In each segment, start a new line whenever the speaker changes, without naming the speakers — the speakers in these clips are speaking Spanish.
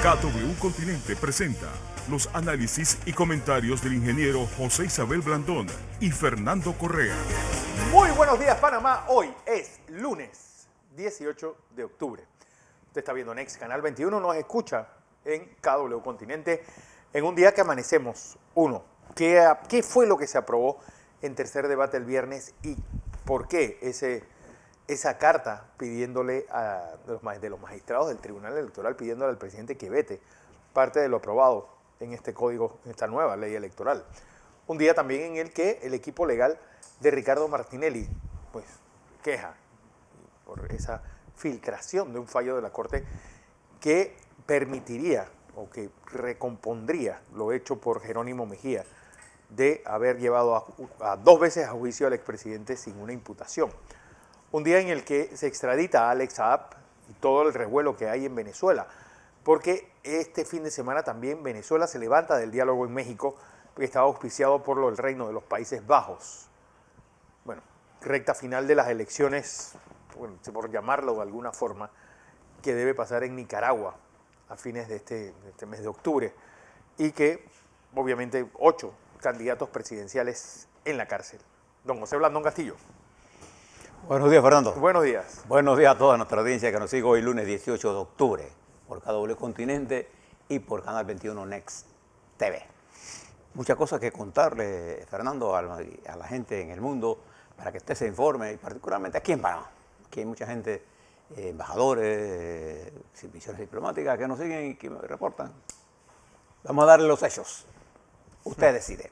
KW Continente presenta los análisis y comentarios del ingeniero José Isabel Blandón y Fernando Correa.
Muy buenos días, Panamá. Hoy es lunes 18 de octubre. Usted está viendo Next Canal 21, nos escucha en KW Continente en un día que amanecemos. ¿Qué fue lo que se aprobó en tercer debate el viernes y por qué esa carta pidiéndole de los magistrados del Tribunal Electoral, pidiéndole al presidente que vete parte de lo aprobado en este código, en esta nueva ley electoral? Un día también en el que el equipo legal de Ricardo Martinelli pues queja por esa filtración de un fallo de la Corte que permitiría o que recompondría lo hecho por Jerónimo Mejía de haber llevado a dos veces a juicio al expresidente sin una imputación. Un día en el que se extradita a Alex Saab y todo el revuelo que hay en Venezuela, porque este fin de semana también Venezuela se levanta del diálogo en México, que estaba auspiciado por el Reino de los Países Bajos. Bueno, recta final de las elecciones, bueno, por llamarlo de alguna forma, que debe pasar en Nicaragua a fines de este mes de octubre, y que obviamente 8 candidatos presidenciales en la cárcel. Don José Blandón Castillo.
Buenos días, Fernando.
Buenos días.
Buenos días a toda nuestra audiencia que nos sigue hoy lunes 18 de octubre por KW Continente y por Canal 21 Next TV. Muchas cosas que contarle, Fernando, a la gente en el mundo para que usted se informe, y particularmente aquí en Panamá. Aquí hay mucha gente, embajadores, misiones diplomáticas que nos siguen y que me reportan. Vamos a darle los hechos. Usted decide.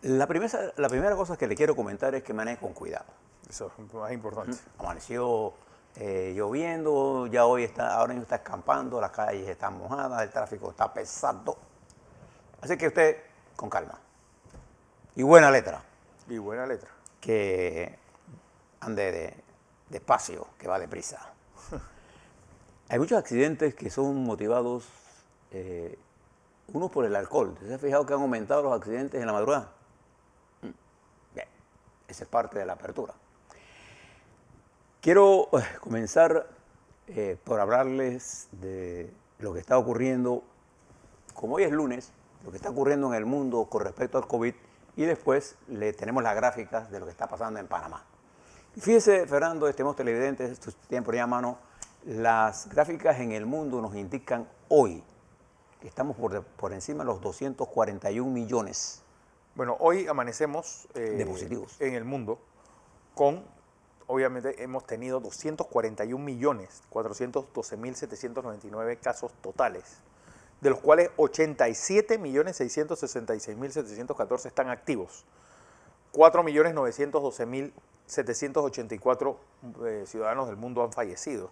La primera cosa que le quiero comentar es que maneje con cuidado.
Eso es lo más importante.
Amaneció lloviendo, ya ahora mismo está escampando, las calles están mojadas, el tráfico está pesado. Así que usted, con calma. Y buena letra.
Y buena letra.
Que ande despacio, que va deprisa. Hay muchos accidentes que son motivados, unos por el alcohol. ¿Se ha fijado que han aumentado los accidentes en la madrugada? Bien, esa es parte de la apertura. Quiero comenzar por hablarles de lo que está ocurriendo, como hoy es lunes, lo que está ocurriendo en el mundo con respecto al COVID, y después le tenemos las gráficas de lo que está pasando en Panamá. Y fíjese, Fernando, estimados televidentes, esto tienen por ahí a mano, las gráficas en el mundo nos indican hoy que estamos por encima de los 241 millones.
Bueno, hoy amanecemos
de positivos
en el mundo con... Obviamente hemos tenido 241.412.799 casos totales, de los cuales 87.666.714 están activos. 4.912.784 ciudadanos del mundo han fallecido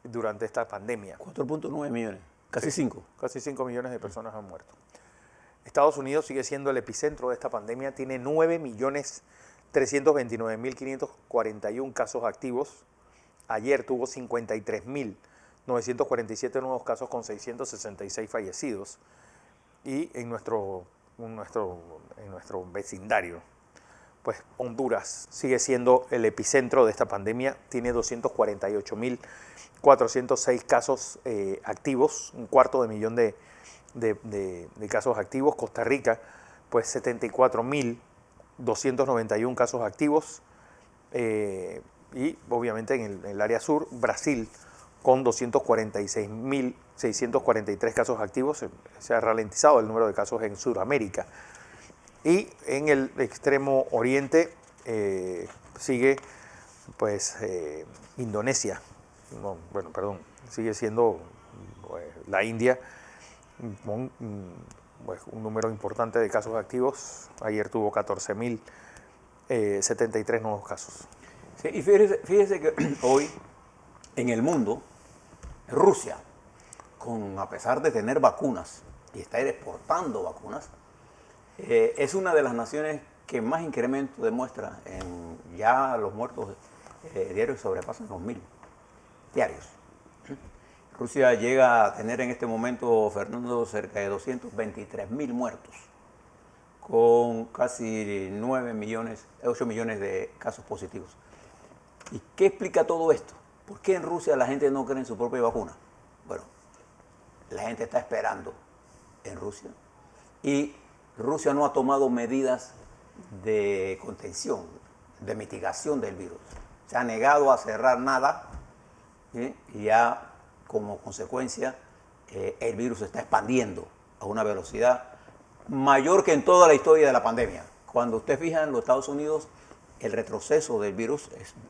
durante esta pandemia.
4.9 millones, casi 5.
Casi 5 millones de personas han muerto. Estados Unidos sigue siendo el epicentro de esta pandemia, tiene 9.329.541 casos activos. Ayer tuvo 53.947 nuevos casos con 666 fallecidos. Y en nuestro vecindario, pues Honduras sigue siendo el epicentro de esta pandemia. Tiene 248.406 casos activos, 250.000 de casos activos. Costa Rica, pues 74.291 casos activos, y obviamente en el área sur, Brasil con 246.643 casos activos. Se ha ralentizado el número de casos en Sudamérica. Y en el extremo oriente sigue pues Indonesia, sigue siendo la India con un número importante de casos activos. Ayer tuvo 14.073 nuevos casos.
Sí, y fíjese que hoy en el mundo, Rusia, a pesar de tener vacunas y estar exportando vacunas, es una de las naciones que más incremento demuestra. Ya los muertos diarios sobrepasan los 1.000 diarios. Rusia llega a tener en este momento, Fernando, cerca de 223.000 muertos, con casi 8 millones de casos positivos. ¿Y qué explica todo esto? ¿Por qué en Rusia la gente no cree en su propia vacuna? Bueno, la gente está esperando en Rusia y Rusia no ha tomado medidas de contención, de mitigación del virus. Se ha negado a cerrar nada, ¿sí? Y ya como consecuencia el virus se está expandiendo a una velocidad mayor que en toda la historia de la pandemia. Cuando usted fija en los Estados Unidos, el retroceso del virus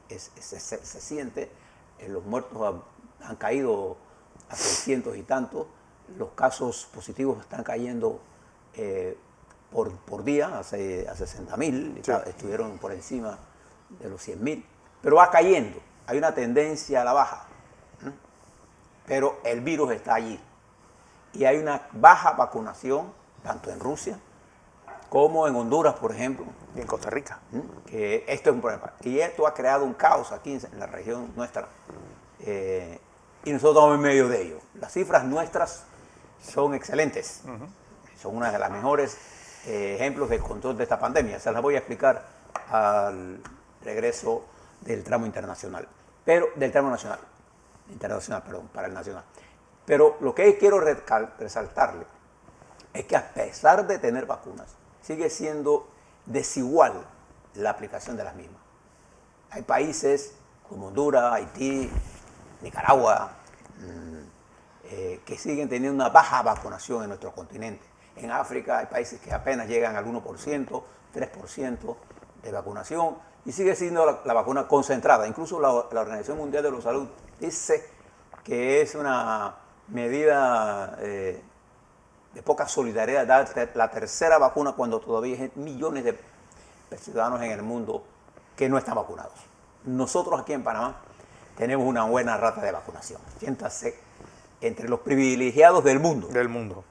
se siente, los muertos han caído a 600 y tantos, los casos positivos están cayendo por día, a 60.000, sí. Estuvieron por encima de los 100.000, pero va cayendo, hay una tendencia a la baja, pero el virus está allí y hay una baja vacunación, tanto en Rusia como en Honduras, por ejemplo.
Y en Costa Rica.
Que esto es un problema. Y esto ha creado un caos aquí en la región nuestra. Y nosotros estamos en medio de ello. Las cifras nuestras son excelentes. Son una de las mejores ejemplos de control de esta pandemia. Se las voy a explicar al regreso del tramo internacional. Pero, del tramo nacional. Internacional, perdón, para el nacional. Pero lo que quiero resaltarle es que a pesar de tener vacunas, sigue siendo desigual la aplicación de las mismas. Hay países como Honduras, Haití, Nicaragua, que siguen teniendo una baja vacunación en nuestro continente. En África hay países que apenas llegan al 1%, 3% de vacunación y sigue siendo la vacuna concentrada. Incluso la Organización Mundial de la Salud dice que es una medida de poca solidaridad dar la tercera vacuna cuando todavía hay millones de ciudadanos en el mundo que no están vacunados. Nosotros aquí en Panamá tenemos una buena rata de vacunación. Siéntase entre los privilegiados del mundo.
Del mundo.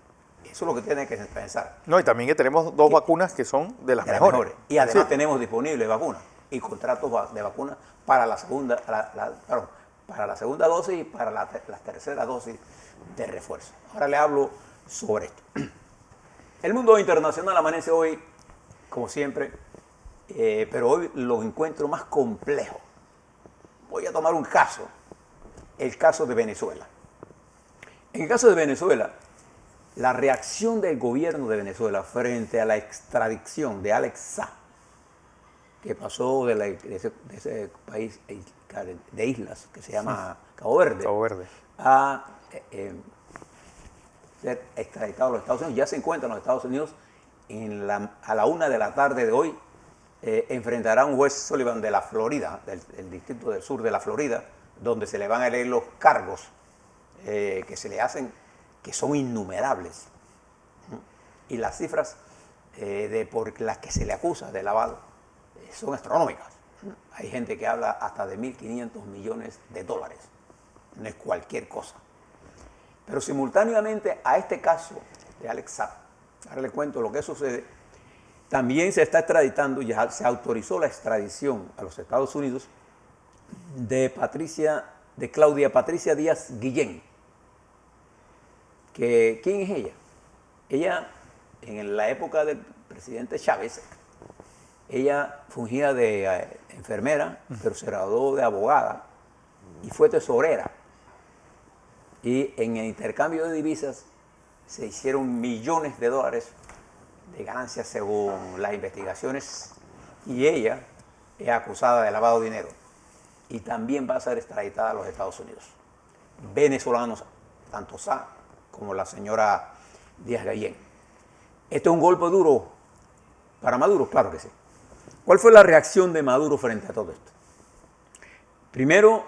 Eso es lo que tiene que pensar.
No, y también que tenemos dos vacunas que son de las mejores.
Y además tenemos disponibles vacunas y contratos de vacunas para la segunda, para la segunda dosis y para la tercera dosis de refuerzo. Ahora le hablo sobre esto. El mundo internacional amanece hoy, como siempre, pero hoy lo encuentro más complejo. Voy a tomar un caso, el caso de Venezuela. En el caso de Venezuela, la reacción del gobierno de Venezuela frente a la extradición de Alex Saab, que pasó de ese país de islas que se llama Cabo Verde, a ser extraditado a los Estados Unidos. Ya se encuentra en los Estados Unidos. A la 1 de la tarde de hoy enfrentará a un juez Sullivan de la Florida, del distrito del sur de la Florida, donde se le van a leer los cargos que se le hacen, que son innumerables. Y las cifras por las que se le acusa de lavado son astronómicas. Hay gente que habla hasta de 1.500 millones de dólares. No es cualquier cosa. Pero simultáneamente a este caso de Alex Saab, ahora le cuento lo que sucede, también se está extraditando, ya se autorizó la extradición a los Estados Unidos de Claudia Patricia Díaz Guillén. ¿Quién es ella? Ella, en la época del presidente Chávez, ella fungía de enfermera, pero se graduó de abogada y fue tesorera. Y en el intercambio de divisas se hicieron millones de dólares de ganancias según las investigaciones y ella es acusada de lavado de dinero y también va a ser extraditada a los Estados Unidos. Venezolanos, tanto Saab como la señora Díaz Guillén. ¿Esto es un golpe duro para Maduro? Claro que sí. ¿Cuál fue la reacción de Maduro frente a todo esto? Primero,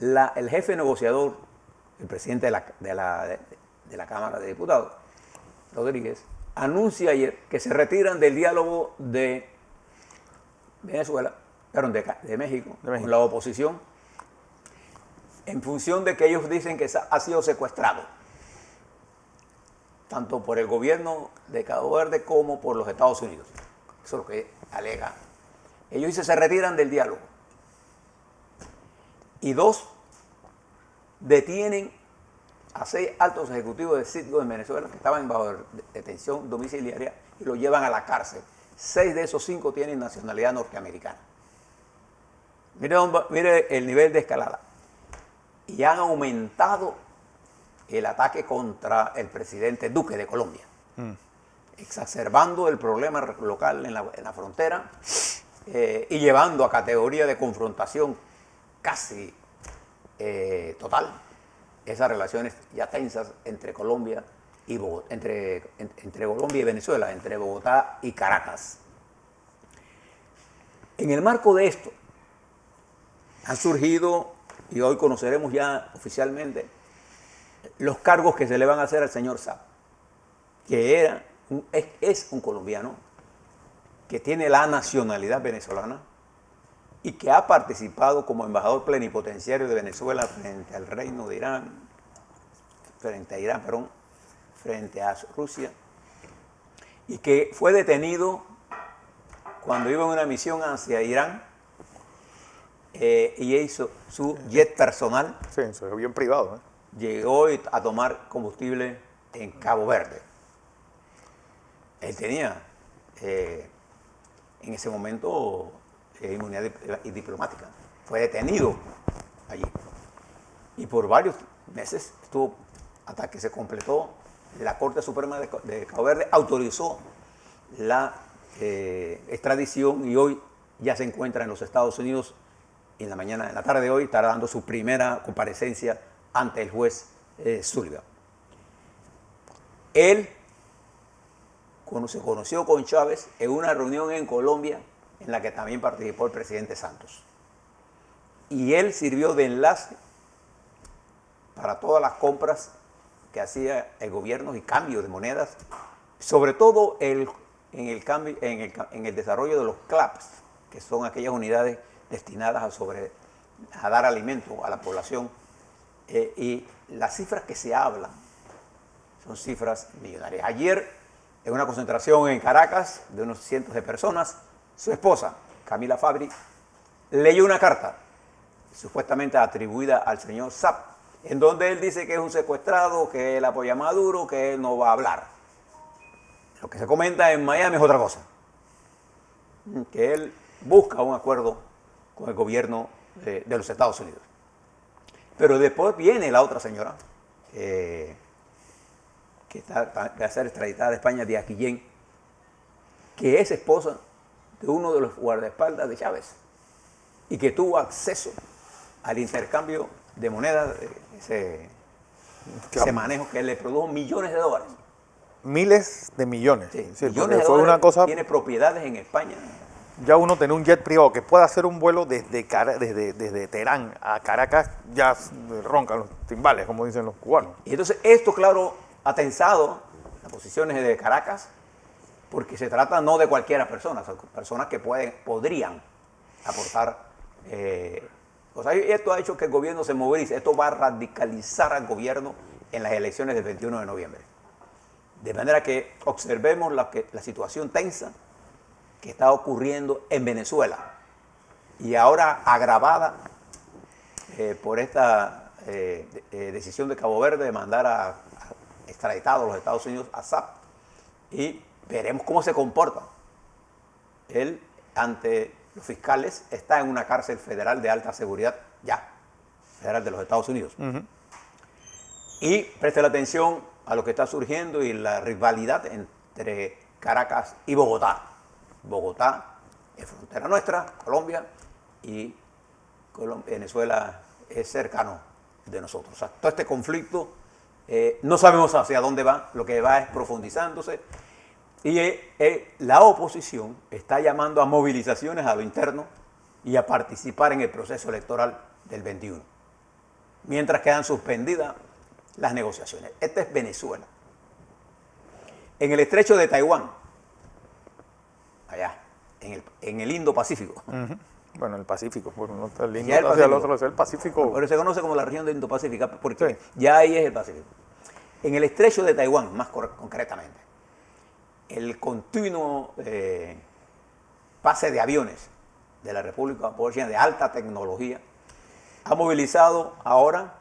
el jefe negociador, el presidente de la Cámara de Diputados, Rodríguez, anuncia ayer que se retiran del diálogo de Venezuela, perdón, de México, con la oposición, en función de que ellos dicen que ha sido secuestrado, tanto por el gobierno de Cabo Verde como por los Estados Unidos. Eso es lo que alega. Ellos dicen se retiran del diálogo. Y dos, detienen a 6 altos ejecutivos de Citgo en Venezuela que estaban bajo detención domiciliaria y los llevan a la cárcel. 6 de esos 5 tienen nacionalidad norteamericana. Mire el nivel de escalada. Y han aumentado el ataque contra el presidente Duque de Colombia, exacerbando el problema local en la frontera y llevando a categoría de confrontación casi total esas relaciones ya tensas entre Colombia y entre Colombia y Venezuela, entre Bogotá y Caracas. En el marco de esto han surgido, y hoy conoceremos ya oficialmente, los cargos que se le van a hacer al señor Saab, que es un colombiano que tiene la nacionalidad venezolana y que ha participado como embajador plenipotenciario de Venezuela frente al reino de Irán, frente a Rusia, y que fue detenido cuando iba en una misión hacia Irán y hizo su jet personal.
Sí, eso es bien privado, ¿eh?
Llegó a tomar combustible en Cabo Verde. Él tenía en ese momento inmunidad diplomática. Fue detenido allí. Y por varios meses estuvo hasta que se completó. La Corte Suprema de Cabo Verde autorizó la extradición y hoy ya se encuentra en los Estados Unidos. Y en la tarde de hoy estará dando su primera comparecencia ante el juez Sullivan. Él se conoció con Chávez en una reunión en Colombia en la que también participó el presidente Santos. Y él sirvió de enlace para todas las compras que hacía el gobierno y cambio de monedas, sobre todo en el desarrollo de los CLAPs, que son aquellas unidades destinadas a dar alimento a la población. Y las cifras que se hablan son cifras millonarias. Ayer, en una concentración en Caracas de unos cientos de personas, su esposa, Camila Fabri, leyó una carta supuestamente atribuida al señor Saab, en donde él dice que es un secuestrado, que él apoya a Maduro, que él no va a hablar. Lo que se comenta en Miami es otra cosa, que él busca un acuerdo con el gobierno de los Estados Unidos. Pero después viene la otra señora, que va a ser extraditada de España, Díaz Guillén, que es esposa de uno de los guardaespaldas de Chávez y que tuvo acceso al intercambio de monedas, ese manejo que le produjo millones de dólares.
Miles de millones.
Sí, millones de
fue
dólares.
Una cosa,
tiene propiedades en España.
ya uno tener un jet privado que pueda hacer un vuelo desde Teherán a Caracas, ya roncan los timbales, como dicen los cubanos.
Y entonces esto, claro, ha tensado las posiciones de Caracas, porque se trata no de cualquiera persona, son personas que podrían aportar cosas. Y esto ha hecho que el gobierno se movilice. Esto va a radicalizar al gobierno en las elecciones del 21 de noviembre. De manera que observemos la situación tensa que está ocurriendo en Venezuela y ahora agravada por esta decisión de Cabo Verde de mandar a extraditado a los Estados Unidos a Saab, y veremos cómo se comporta. Él, ante los fiscales, está en una cárcel federal de alta seguridad, federal de los Estados Unidos. Y preste la atención a lo que está surgiendo y la rivalidad entre Caracas y Bogotá. Bogotá es frontera nuestra, Colombia, y Venezuela es cercano de nosotros. O sea, todo este conflicto no sabemos hacia dónde va, lo que va es profundizándose, y la oposición está llamando a movilizaciones a lo interno y a participar en el proceso electoral del 21, mientras quedan suspendidas las negociaciones. Esta es Venezuela. En el estrecho de Taiwán, allá, en el Indo-Pacífico.
Bueno, el Pacífico, bueno, no está el Indo,
Ya el
hacia el
Pacífico.
otro, es el Pacífico.
Pero se conoce como la región de Indo-Pacífica, porque
Sí.
ya ahí es el Pacífico. En el estrecho de Taiwán, más concretamente, el continuo pase de aviones de la República Popular China de alta tecnología ha movilizado ahora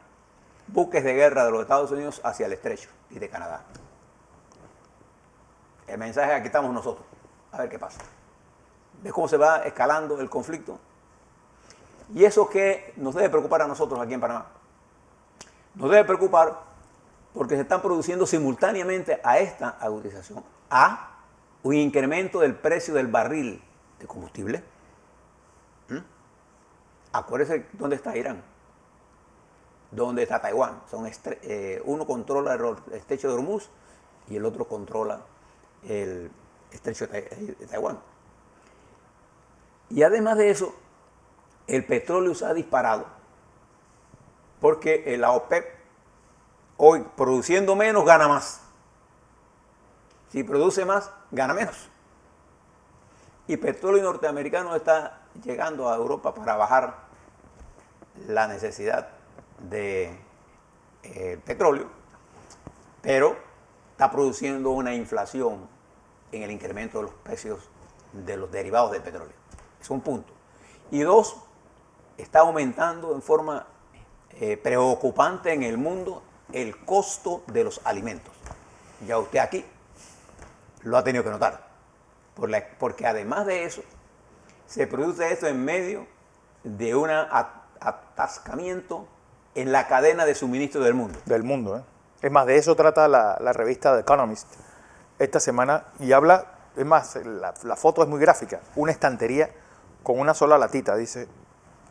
buques de guerra de los Estados Unidos hacia el estrecho y de Canadá. El mensaje es: aquí estamos nosotros, a ver qué pasa. ¿Ves cómo se va escalando el conflicto? Y eso que nos debe preocupar a nosotros aquí en Panamá. Nos debe preocupar porque se están produciendo simultáneamente a esta agudización, a un incremento del precio del barril de combustible. Acuérdense dónde está Irán, dónde está Taiwán. Uno controla el estrecho de Hormuz y el otro controla el estrecho de Taiwán. Y además de eso, el petróleo se ha disparado porque la OPEP hoy, produciendo menos, gana más. Si produce más, gana menos. Y petróleo norteamericano está llegando a Europa para bajar la necesidad de petróleo, pero está produciendo una inflación en el incremento de los precios de los derivados del petróleo. Es un punto. Y dos, está aumentando en forma preocupante en el mundo el costo de los alimentos. Ya usted aquí lo ha tenido que notar, porque además de eso, se produce esto en medio de un atascamiento en la cadena de suministro del mundo.
Del mundo, ¿eh? Es más, de eso trata la revista The Economist esta semana y habla, es más, la foto es muy gráfica, una estantería con una sola latita, dice,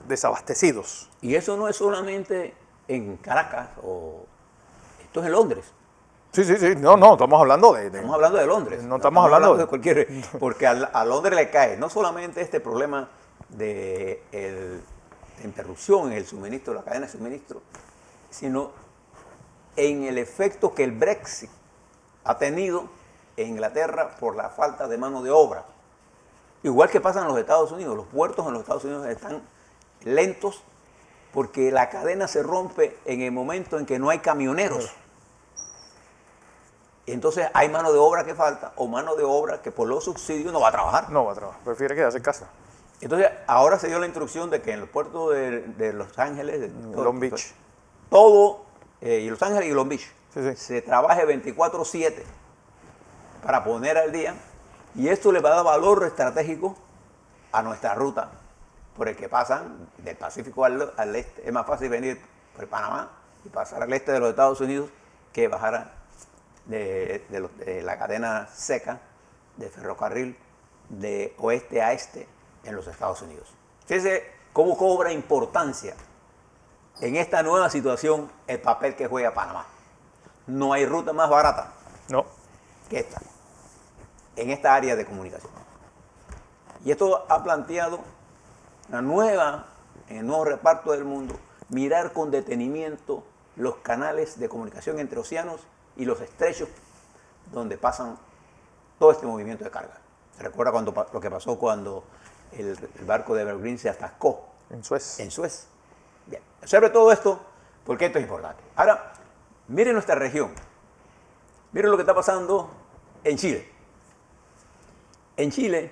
desabastecidos.
Y eso no es solamente en Caracas, esto es en Londres.
Sí, no, estamos hablando de...
Estamos hablando de Londres.
No estamos hablando
de cualquier... Porque a Londres le cae no solamente este problema de interrupción en el suministro, la cadena de suministro, sino en el efecto que el Brexit ha tenido en Inglaterra por la falta de mano de obra. Igual que pasa en los Estados Unidos, los puertos en los Estados Unidos están lentos porque la cadena se rompe en el momento en que no hay camioneros. Y entonces hay mano de obra que falta o mano de obra que por los subsidios no va a trabajar.
No va a trabajar, prefiere quedarse en casa.
Entonces ahora se dio la instrucción de que en los puertos de Los Ángeles,
Long Beach,
y Los Ángeles y Long Beach,
sí.
se trabaje 24/7 para poner al día, y esto le va a dar valor estratégico a nuestra ruta por el que pasan del Pacífico al este. Es más fácil venir por Panamá y pasar al este de los Estados Unidos que bajar de la cadena seca de ferrocarril de oeste a este en los Estados Unidos. Fíjense cómo cobra importancia en esta nueva situación el papel que juega Panamá. No hay ruta más barata que esta, en esta área de comunicación. Y esto ha planteado en el nuevo reparto del mundo, mirar con detenimiento los canales de comunicación entre océanos y los estrechos donde pasan todo este movimiento de carga. ¿Se recuerda lo que pasó cuando el barco de Evergreen se atascó?
En Suez.
En Suez. Bien. Observe todo esto porque esto es importante. Ahora, miren nuestra región. Miren lo que está pasando en Chile. En Chile,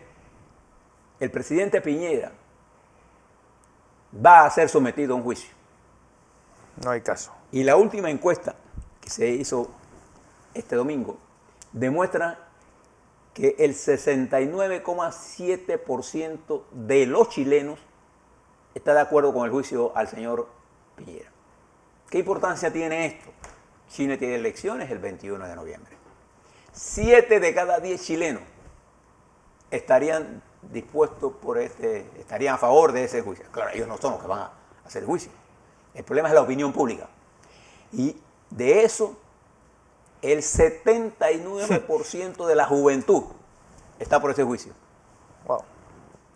el presidente Piñera va a ser sometido a un juicio.
No hay caso.
Y la última encuesta que se hizo este domingo demuestra que el 69,7% de los chilenos está de acuerdo con el juicio al señor Piñera. ¿Qué importancia tiene esto? Chile tiene elecciones el 21 de noviembre. 7 de cada 10 chilenos estarían dispuestos estarían a favor de ese juicio. Claro, ellos no son los que van a hacer el juicio. El problema es la opinión pública. Y de eso, el 79% de la juventud está por ese juicio.
Wow.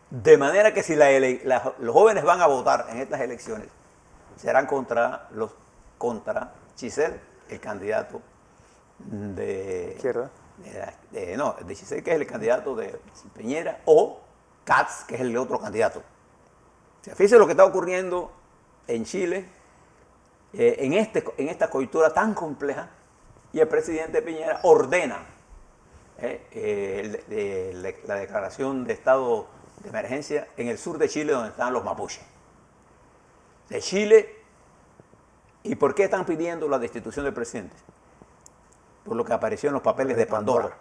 De manera que si los jóvenes van a votar en estas elecciones, serán contra Giselle, el candidato de
Izquierda.
De Giselle, que es el candidato de Piñera, o Katz, que es el otro candidato. O sea, fíjense lo que está ocurriendo en Chile, en esta coyuntura tan compleja, y el presidente Piñera ordena la declaración de estado de emergencia en el sur de Chile, donde están los mapuches. De Chile, ¿y por qué están pidiendo la destitución del presidente? Por lo que apareció en los papeles de Pandora.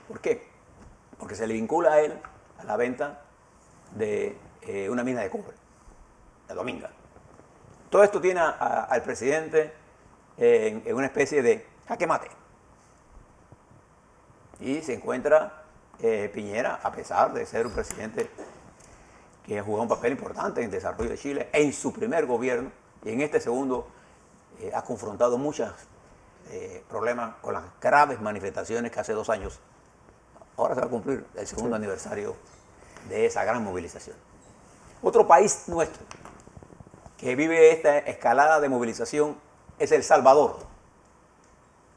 ¿Por qué? Porque se le vincula a él a la venta de una mina de cobre, la Dominga. Todo esto tiene al presidente en una especie de jaque mate. Y se encuentra Piñera, a pesar de ser un presidente que ha jugado un papel importante en el desarrollo de Chile en su primer gobierno, y en este segundo ha confrontado muchos problemas con las graves manifestaciones que hace 2 años. Ahora se va a cumplir el segundo aniversario de esa gran movilización. Otro país nuestro que vive esta escalada de movilización es El Salvador.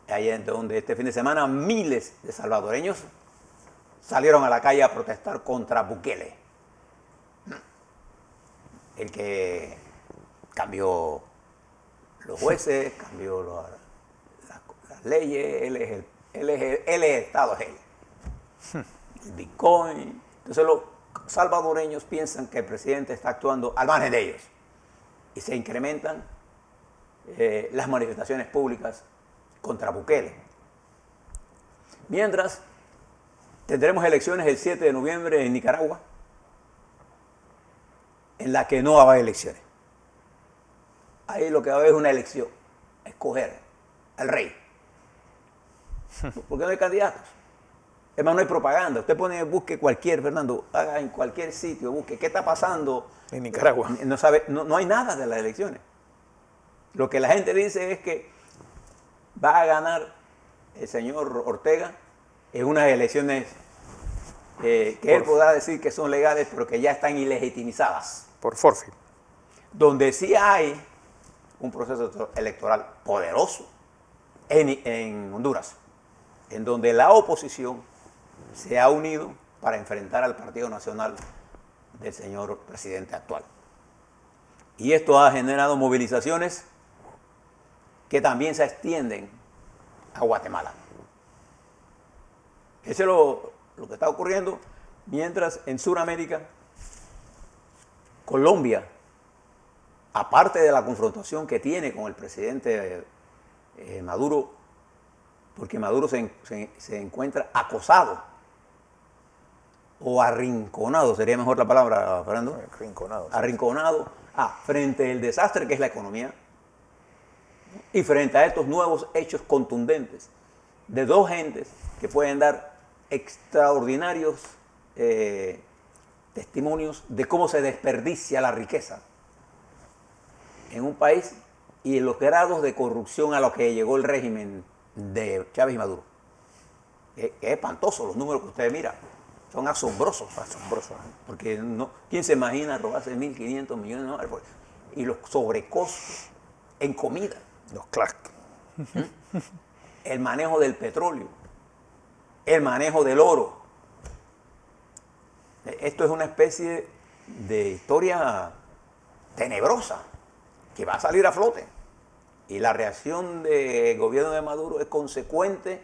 Ahí es donde este fin de semana miles de salvadoreños salieron a la calle a protestar contra Bukele, el que cambió los jueces, cambió las leyes, él es el Estado, es él. El Bitcoin. Entonces los salvadoreños piensan que el presidente está actuando al margen de ellos y se incrementan las manifestaciones públicas contra Bukele. Mientras, tendremos elecciones el 7 de noviembre en Nicaragua, en la que no va a haber elecciones. Ahí lo que va a haber es una elección, escoger al rey. Porque no hay candidatos. Es más, no hay propaganda. Usted busque cualquier, Fernando, haga en cualquier sitio, busque qué está pasando
en Nicaragua.
No hay nada de las elecciones. Lo que la gente dice es que va a ganar el señor Ortega en unas elecciones que él podrá decir que son legales, pero que ya están ilegitimizadas.
Por forfeit.
Donde sí hay un proceso electoral poderoso en Honduras, en donde la oposición se ha unido para enfrentar al Partido Nacional del señor presidente actual. Y esto ha generado movilizaciones que también se extienden a Guatemala. Eso es lo que está ocurriendo, mientras en Sudamérica, Colombia, aparte de la confrontación que tiene con el presidente Maduro, porque Maduro se encuentra acosado o arrinconado, sería mejor la palabra, Fernando.
Arrinconado.
Arrinconado frente al desastre que es la economía y frente a estos nuevos hechos contundentes de dos gentes que pueden dar extraordinarios testimonios de cómo se desperdicia la riqueza en un país y en los grados de corrupción a los que llegó el régimen de Chávez y Maduro. Es espantoso los números que usted mira. Son asombrosos.
Asombrosos.
Porque ¿quién se imagina robarse 1.500 millones de dólares? Y los sobrecostos en comida.
Los clack.
El manejo del petróleo. El manejo del oro. Esto es una especie de historia tenebrosa que va a salir a flote. Y la reacción del gobierno de Maduro es consecuente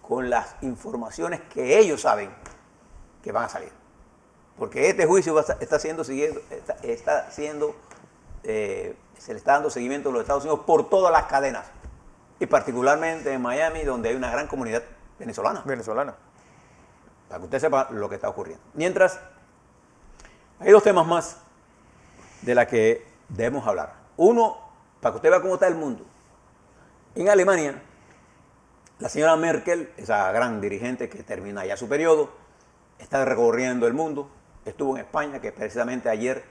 con las informaciones que ellos saben que van a salir. Porque este juicio se le está dando seguimiento en los Estados Unidos por todas las cadenas. Y particularmente en Miami, donde hay una gran comunidad venezolana. Para que usted sepa lo que está ocurriendo. Mientras, hay dos temas más de los que debemos hablar. Uno, para que usted vea cómo está el mundo. En Alemania, la señora Merkel, esa gran dirigente que termina ya su periodo, está recorriendo el mundo. Estuvo en España, que precisamente ayer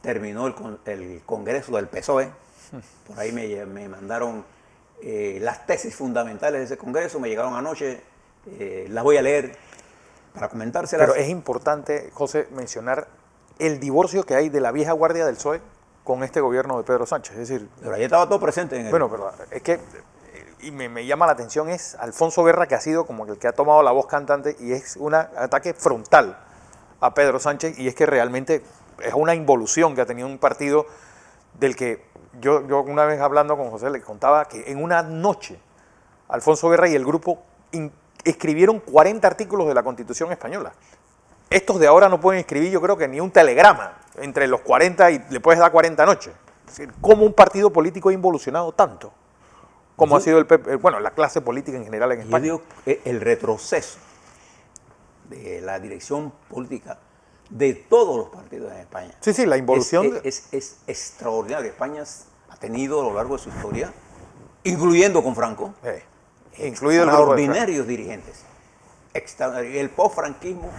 terminó el congreso del PSOE. Por ahí me mandaron las tesis fundamentales de ese congreso, me llegaron anoche, las voy a leer para comentárselas.
Pero es importante, José, mencionar el divorcio que hay de la vieja guardia del PSOE con este gobierno de Pedro Sánchez. Es decir,
pero ahí estaba todo presente en el...
Bueno, pero es que, y me llama la atención, es Alfonso Guerra, que ha sido como el que ha tomado la voz cantante, y es un ataque frontal a Pedro Sánchez, y es que realmente es una involución que ha tenido un partido del que yo una vez hablando con José le contaba que en una noche Alfonso Guerra y el grupo escribieron 40 artículos de la Constitución española. Estos de ahora no pueden escribir, yo creo que ni un telegrama entre los 40 y le puedes dar 40 noches. Es decir, ¿cómo un partido político ha involucionado tanto? Como ha sido la clase política en general en España.
Yo digo el retroceso de la dirección política de todos los partidos en España.
Sí, la involución.
Es extraordinario. España ha tenido a lo largo de su historia incluyendo con Franco,
incluido el grupo de
extraordinarios dirigentes. El post-franquismo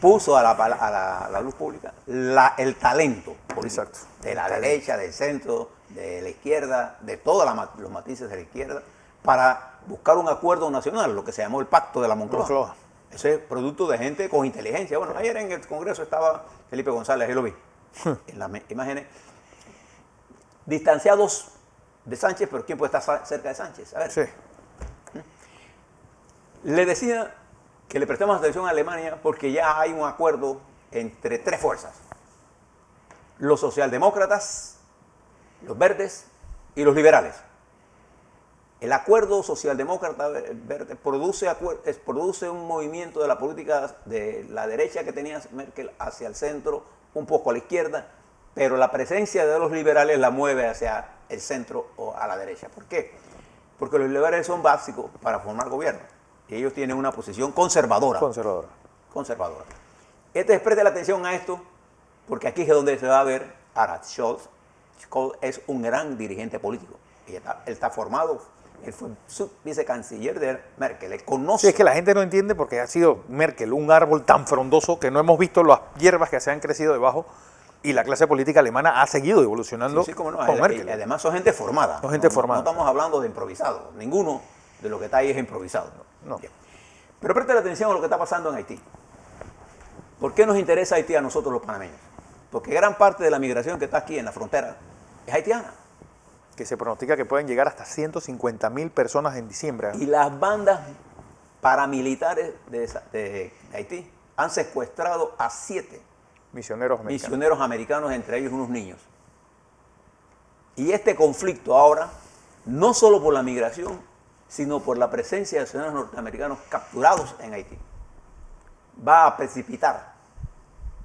puso a la luz pública el talento político,
Exacto.
de la derecha, del centro, de la izquierda, de todos los matices de la izquierda, para buscar un acuerdo nacional, lo que se llamó el Pacto de la Moncloa. Ese es producto de gente con inteligencia. Bueno, ayer en el Congreso estaba Felipe González, ahí lo vi, en las imágenes, distanciados de Sánchez, pero ¿quién puede estar cerca de Sánchez? A ver.
Sí.
Le decía que le prestemos atención a Alemania porque ya hay un acuerdo entre tres fuerzas: los socialdemócratas, los verdes y los liberales. El acuerdo socialdemócrata-verde produce un movimiento de la política de la derecha que tenía Merkel hacia el centro, un poco a la izquierda, pero la presencia de los liberales la mueve hacia el centro o a la derecha. ¿Por qué? Porque los liberales son básicos para formar gobierno. Y ellos tienen una posición conservadora. Conservadora. Preste la atención a esto, porque aquí es donde se va a ver a Scholz. Scholz es un gran dirigente político. Y él está formado. Él fue vicecanciller de Merkel. Él conoce.
Sí, es que la gente no entiende porque ha sido Merkel un árbol tan frondoso que no hemos visto las hierbas que se han crecido debajo, y la clase política alemana ha seguido evolucionando con Merkel.
Además son gente formada.
Son gente formada.
No estamos hablando de improvisado. Ninguno de lo que está ahí es improvisado.
No.
Pero preste atención a lo que está pasando en Haití. ¿Por qué nos interesa Haití a nosotros los panameños? Porque gran parte de la migración que está aquí en la frontera es haitiana.
Que se pronostica que pueden llegar hasta 150.000 personas en diciembre.
Y las bandas paramilitares de Haití han secuestrado a 7
misioneros
americanos, entre ellos unos niños. Y este conflicto ahora, no solo por la migración, sino por la presencia de ciudadanos norteamericanos capturados en Haití, va a precipitar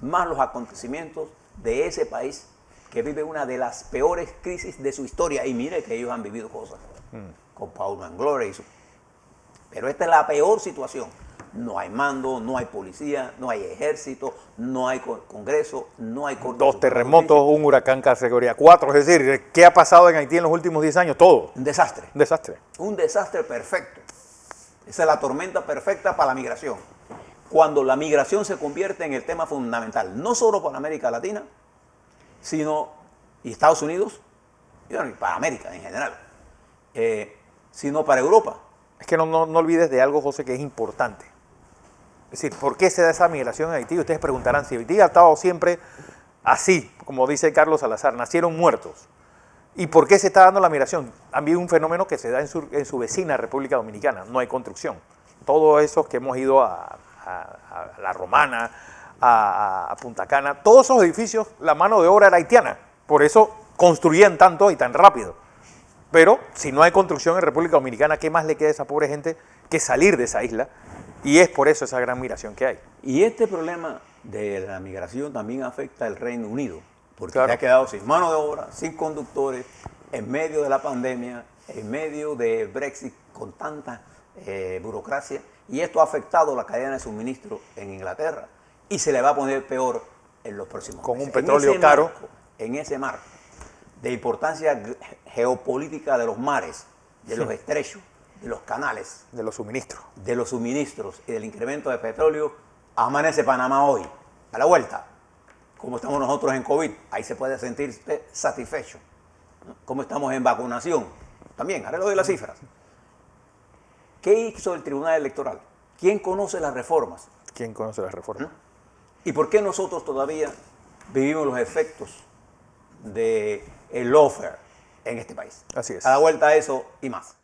más los acontecimientos de ese país que vive una de las peores crisis de su historia. Y mire que ellos han vivido cosas con Paul Manglore. Pero esta es la peor situación. No hay mando, no hay policía, no hay ejército, no hay congreso, no hay...
2 terremotos, un huracán categoría 4. Es decir, ¿qué ha pasado en Haití en los últimos 10 años? Todo.
Un desastre.
Un desastre.
Un desastre perfecto. Esa es la tormenta perfecta para la migración. Cuando la migración se convierte en el tema fundamental, no solo para América Latina, sino, y Estados Unidos, y para América en general, sino para Europa.
Es que no olvides de algo, José, que es importante. Es decir, ¿por qué se da esa migración en Haití? Ustedes preguntarán, si Haití ha estado siempre así, como dice Carlos Salazar, nacieron muertos. ¿Y por qué se está dando la migración? Había un fenómeno que se da en su vecina República Dominicana, no hay construcción. Todos esos que hemos ido a La Romana, a Punta Cana, todos esos edificios, la mano de obra era haitiana. Por eso construían tanto y tan rápido. Pero si no hay construcción en República Dominicana, ¿qué más le queda a esa pobre gente que salir de esa isla? Y es por eso esa gran migración que hay.
Y este problema de la migración también afecta al Reino Unido, porque
claro,
se ha quedado sin mano de obra, sin conductores, en medio de la pandemia, en medio de Brexit con tanta burocracia, y esto ha afectado la cadena de suministro en Inglaterra, y se le va a poner peor en los próximos
con
meses.
Un petróleo caro.
En ese marco de importancia geopolítica de los mares, de los estrechos, de los canales,
de los suministros
y del incremento de petróleo, amanece Panamá hoy, a la vuelta. Como estamos nosotros en COVID, ahí se puede sentir satisfecho. Como estamos en vacunación, también, ahora le doy las cifras. ¿Qué hizo el Tribunal Electoral? ¿Quién conoce las reformas?
¿Quién conoce las reformas?
¿Y por qué nosotros todavía vivimos los efectos del lawfare en este país?
Así es.
A la vuelta a eso y más.